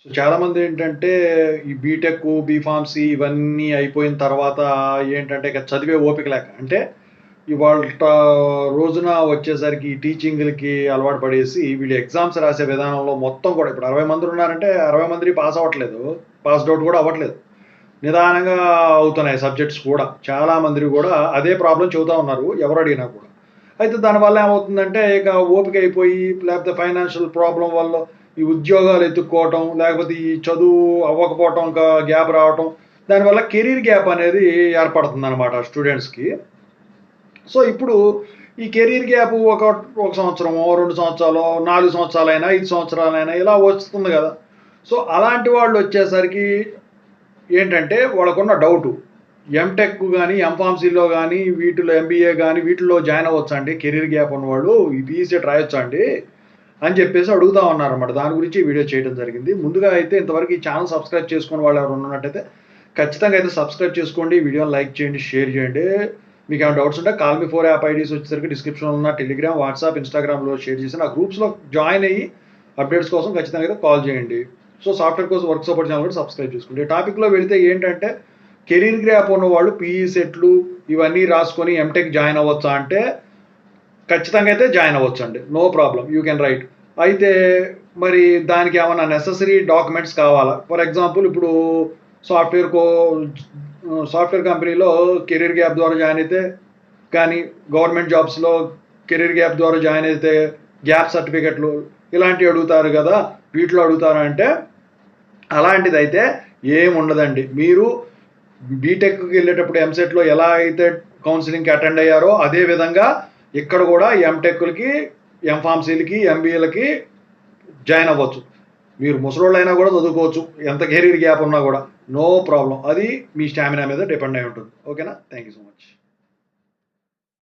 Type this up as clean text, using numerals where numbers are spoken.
So చాలామంది ఏంటంటే ఈ బీటెక్, బీఫార్మసీ ఇవన్నీ అయిపోయిన తర్వాత ఏంటంటే ఇక చదివే ఓపిక లేక అంటే ఇవాల్ట రోజున వచ్చేసరికి ఈ టీచింగ్‌లకి అలవాటు పడేసి వీళ్ళు ఎగ్జామ్స్ రాసే విధానంలో మొత్తం కూడా ఇప్పుడు 60 మంది ఉన్నారంటే 60 మంది పాస్ అవ్వట్లేదు. పాస్డ్ ఔట్ కూడా అవ్వట్లేదు. నిదానంగా అవుతున్నాయి సబ్జెక్ట్స్ కూడా. చాలా మందివి కూడా అదే ప్రాబ్లమ్ చెబుతా ఉన్నారు ఎవరు అడిగినా కూడా. అయితే దానివల్ల ఏమవుతుందంటే ఇక ఓపిక అయిపోయి లేకపోతే ఫైనాన్షియల్ ప్రాబ్లమ్ వల్ల ఈ ఉద్యోగాలు ఎతుక్కోవటం, లేకపోతే ఈ చదువు అవ్వకపోవటం, ఇంకా గ్యాప్ రావటం, దానివల్ల కెరీర్ గ్యాప్ అనేది ఏర్పడుతుందనమాట స్టూడెంట్స్‌కి. సో, ఇప్పుడు ఈ కెరీర్ గ్యాప్ ఒక సంవత్సరమో, 2 సంవత్సరాలో, 4 సంవత్సరాలైనా, 5 సంవత్సరాలైనా ఇలా వస్తుంది గదా! సో, అలాంటి వాళ్ళొచ్చేసరికి ఏంటంటే వాళ్ళకున్న డౌటు. ఎంటెక్ గాని, ఎంఫార్మసీలో గాని, వీటిలో ఎంబీఏ గాని, వీటిల్లో జాయిన్ అవ్వచ్చా అండి? కెరీర్ గ్యాప్ ఉన్నవాళ్ళు ఈ పీఈసెట్ రాయొచ్చా అండి? అని చెప్పేసి అడుగుతా ఉన్నారన్నమాట. దాని గురించి ఈ వీడియో చేయడం జరిగింది. ముందుగా అయితే ఇంతవరకు ఈ ఛానెల్ సబ్స్క్రైబ్ చేసుకున్న వాళ్ళు ఎవరైనా ఉన్నట్టయితే ఖచ్చితంగా అయితే సబ్స్క్రైబ్ చేసుకోండి. వీడియోని లైక్ చేయండి, షేర్ చేయండి. మీకేమైనా డౌట్స్ ఉంటే కాల్ మీ 4 యాప్ ఐడీస్ వచ్చేసరికి డిస్క్రిప్షన్‌లో ఉన్న టెలిగ్రామ్, వాట్సాప్, ఇన్‌స్టాగ్రామ్‌లో షేర్ చేసి ఆ గ్రూప్స్‌లో జాయిన్ అయ్యి అప్డేట్స్ కోసం ఖచ్చితంగా అయితే కాల్ చేయండి. సో, సాఫ్ట్‌వేర్ కోసం వర్క్ సపోర్ట్ ఛానల్ కూడా సబ్స్క్రైబ్ చేసుకోండి. ఈ టాపిక్‌లో వెళితే ఏంటంటే కెరీర్ గ్యాప్ ఉన్నవాళ్ళు పీఈ సెట్లు ఇవన్నీ రాసుకొని ఎంటెక్ జాయిన్ అవ్వచ్చా అంటే ఖచ్చితంగా అయితే జాయిన్ అవ్వచ్చండి. No problem. You can right. అయితే మరి దానికి ఏమన్నా నెసెసరీ డాక్యుమెంట్స్ కావాలా? ఫర్ ఎగ్జాంపుల్ ఇప్పుడు సాఫ్ట్‌వేర్ కో సాఫ్ట్‌వేర్ కంపెనీలో కెరీర్ గ్యాప్ ద్వారా జాయిన్ అయితే కానీ గవర్నమెంట్ జాబ్స్‌లో కెరీర్ గ్యాప్ ద్వారా జాయిన్ అయితే గ్యాప్ సర్టిఫికెట్లు ఇలాంటివి అడుగుతారు గదా! వీటిలో అడుగుతారా అంటే అలాంటిదైతే ఏముండదండి. మీరు బీటెక్‌కి ఎళ్ళేటప్పుడు ఎంసెట్‌లో ఎలా అయితే కౌన్సెలింగ్‌కి అటెండ్ అయ్యారో అదే విధంగా ఇక్కడ గూడా ఎంటెక్‌లకి, ఎంఫార్మసీలకి, ఎంబీఏలకి జాయిన్ అవ్వచ్చు. మీరు ముసలోళ్ళైనా గూడా చదువుకోవచ్చు. ఎంత కెరీర్ గ్యాప్ ఉన్నా గూడా. No problem. అది మీ స్టామినా మీద డిపెండ్ అయి ఉంటుంది. ఓకేనా? Thank you so much.